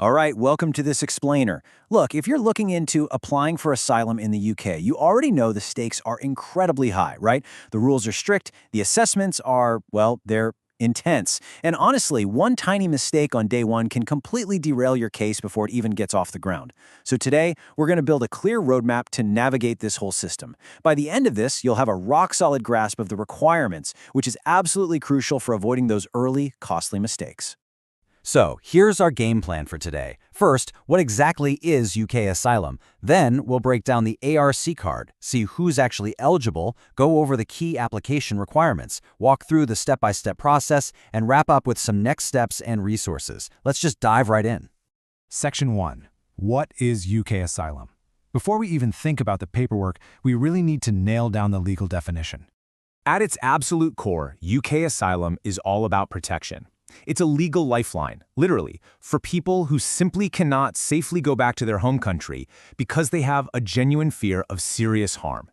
All right, welcome to this explainer. Look, if you're looking into applying for asylum in the UK, you already know the stakes are incredibly high, right? The rules are strict, the assessments are, well, they're intense. And honestly, one tiny mistake on day one can completely derail your case before it even gets off the ground. So today, we're going to build a clear roadmap to navigate this whole system. By the end of this, you'll have a rock-solid grasp of the requirements, which is absolutely crucial for avoiding those early, costly mistakes. So, here's our game plan for today. First, what exactly is UK Asylum? Then, we'll break down the ARC card, see who's actually eligible, go over the key application requirements, walk through the step-by-step process, and wrap up with some next steps and resources. Let's just dive right in. Section 1. What is UK Asylum? Before we even think about the paperwork, we really need to nail down the legal definition. At its absolute core, UK Asylum is all about protection. It's a legal lifeline, literally, for people who simply cannot safely go back to their home country because they have a genuine fear of serious harm.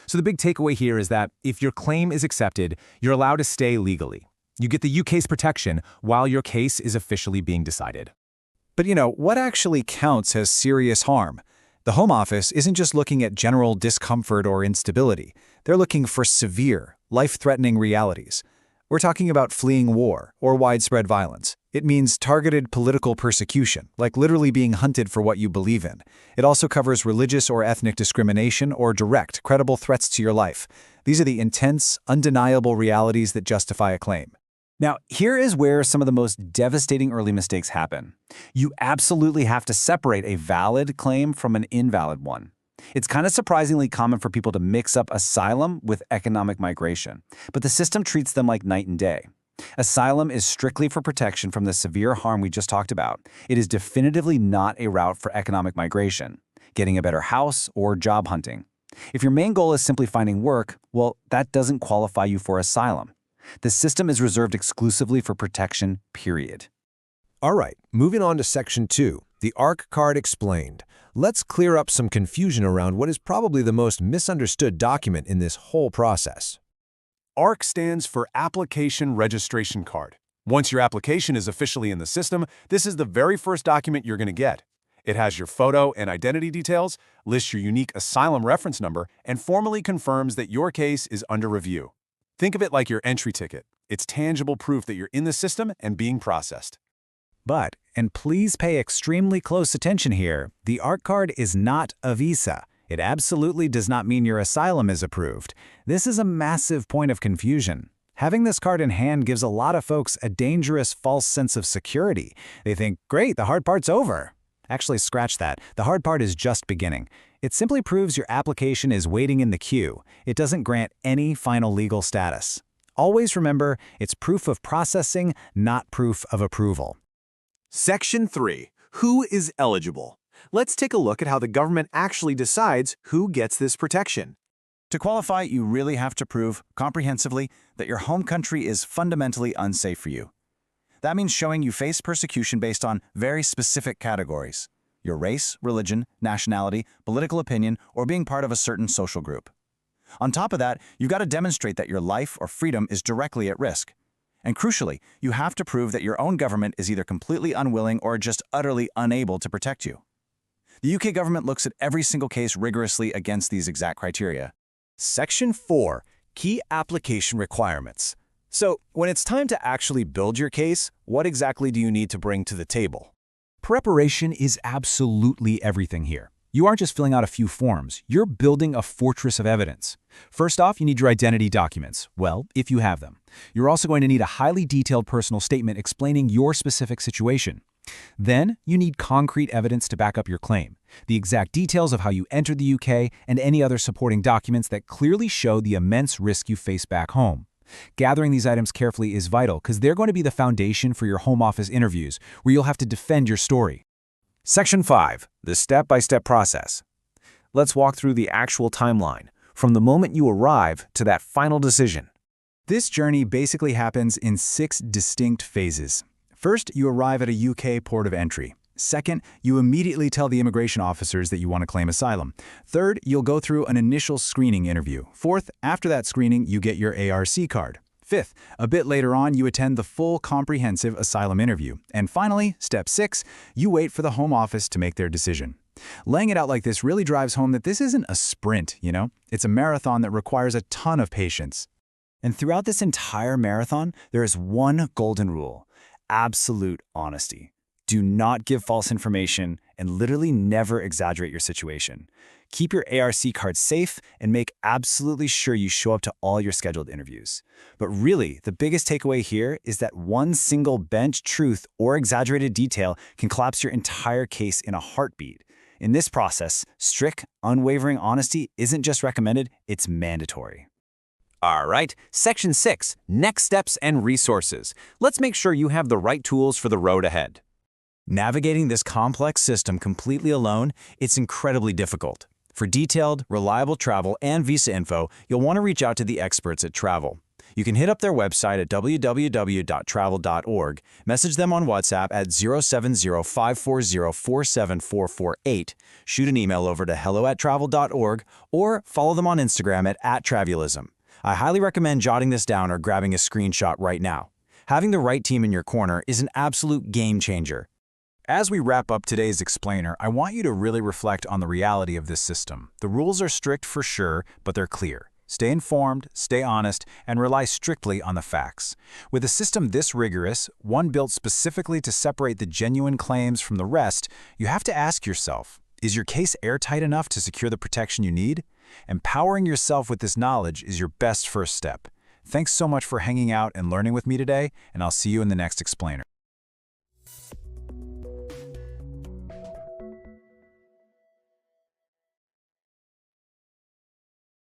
So the big takeaway here is that if your claim is accepted, you're allowed to stay legally. You get the UK's protection while your case is officially being decided. But what actually counts as serious harm? The Home Office isn't just looking at general discomfort or instability. They're looking for severe, life-threatening realities. We're talking about fleeing war or widespread violence. It means targeted political persecution, like literally being hunted for what you believe in. It also covers religious or ethnic discrimination or direct, credible threats to your life. These are the intense, undeniable realities that justify a claim. Now, here is where some of the most devastating early mistakes happen. You absolutely have to separate a valid claim from an invalid one. It's kind of surprisingly common for people to mix up asylum with economic migration, but the system treats them like night and day. Asylum is strictly for protection from the severe harm we just talked about. It is definitively not a route for economic migration, getting a better house, or job hunting. If your main goal is simply finding work, well, that doesn't qualify you for asylum. The system is reserved exclusively for protection, period. All right, moving on to Section 2, the ARC card explained. Let's clear up some confusion around what is probably the most misunderstood document in this whole process. ARC stands for Application Registration Card. Once your application is officially in the system, this is the very first document you're going to get. It has your photo and identity details, lists your unique asylum reference number, and formally confirms that your case is under review. Think of it like your entry ticket. It's tangible proof that you're in the system and being processed. But, and please pay extremely close attention here, the ARC card is not a visa. It absolutely does not mean your asylum is approved. This is a massive point of confusion. Having this card in hand gives a lot of folks a dangerous false sense of security. They think, great, the hard part's over. Actually, scratch that. The hard part is just beginning. It simply proves your application is waiting in the queue. It doesn't grant any final legal status. Always remember, it's proof of processing, not proof of approval. Section 3. Who is eligible? Let's take a look at how the government actually decides who gets this protection. To qualify, you really have to prove, comprehensively, that your home country is fundamentally unsafe for you. That means showing you face persecution based on very specific categories: your race, religion, nationality, political opinion, or being part of a certain social group. On top of that, you've got to demonstrate that your life or freedom is directly at risk. And crucially, you have to prove that your own government is either completely unwilling or just utterly unable to protect you. The UK government looks at every single case rigorously against these exact criteria. Section 4, key application requirements. So, when it's time to actually build your case, what exactly do you need to bring to the table? Preparation is absolutely everything here. You aren't just filling out a few forms, you're building a fortress of evidence. First off, you need your identity documents, well, if you have them. You're also going to need a highly detailed personal statement explaining your specific situation. Then, you need concrete evidence to back up your claim, the exact details of how you entered the UK and any other supporting documents that clearly show the immense risk you face back home. Gathering these items carefully is vital because they're going to be the foundation for your Home Office interviews, where you'll have to defend your story. Section 5, the step-by-step process. Let's walk through the actual timeline, from the moment you arrive to that final decision. This journey basically happens in 6 distinct phases. First, you arrive at a UK port of entry. Second, you immediately tell the immigration officers that you want to claim asylum. Third, you'll go through an initial screening interview. Fourth, after that screening, you get your ARC card. Fifth, a bit later on, you attend the full comprehensive asylum interview. And finally, step 6, you wait for the Home Office to make their decision. Laying it out like this really drives home that this isn't a sprint, It's a marathon that requires a ton of patience. And throughout this entire marathon, there is one golden rule: absolute honesty. Do not give false information and literally never exaggerate your situation. Keep your ARC card safe and make absolutely sure you show up to all your scheduled interviews. But really, the biggest takeaway here is that one single bench truth or exaggerated detail can collapse your entire case in a heartbeat. In this process, strict, unwavering honesty isn't just recommended, it's mandatory. All right, Section 6, Next Steps and Resources. Let's make sure you have the right tools for the road ahead. Navigating this complex system completely alone, it's incredibly difficult. For detailed, reliable travel and visa info, you'll want to reach out to the experts at Travul. You can hit up their website at www.travul.org, message them on WhatsApp at 070-540-47448, shoot an email over to hello@travul.org, or follow them on Instagram at @travulism. I highly recommend jotting this down or grabbing a screenshot right now. Having the right team in your corner is an absolute game changer. As we wrap up today's explainer, I want you to really reflect on the reality of this system. The rules are strict for sure, but they're clear. Stay informed, stay honest, and rely strictly on the facts. With a system this rigorous, one built specifically to separate the genuine claims from the rest, you have to ask yourself, is your case airtight enough to secure the protection you need? Empowering yourself with this knowledge is your best first step. Thanks so much for hanging out and learning with me today, and I'll see you in the next explainer.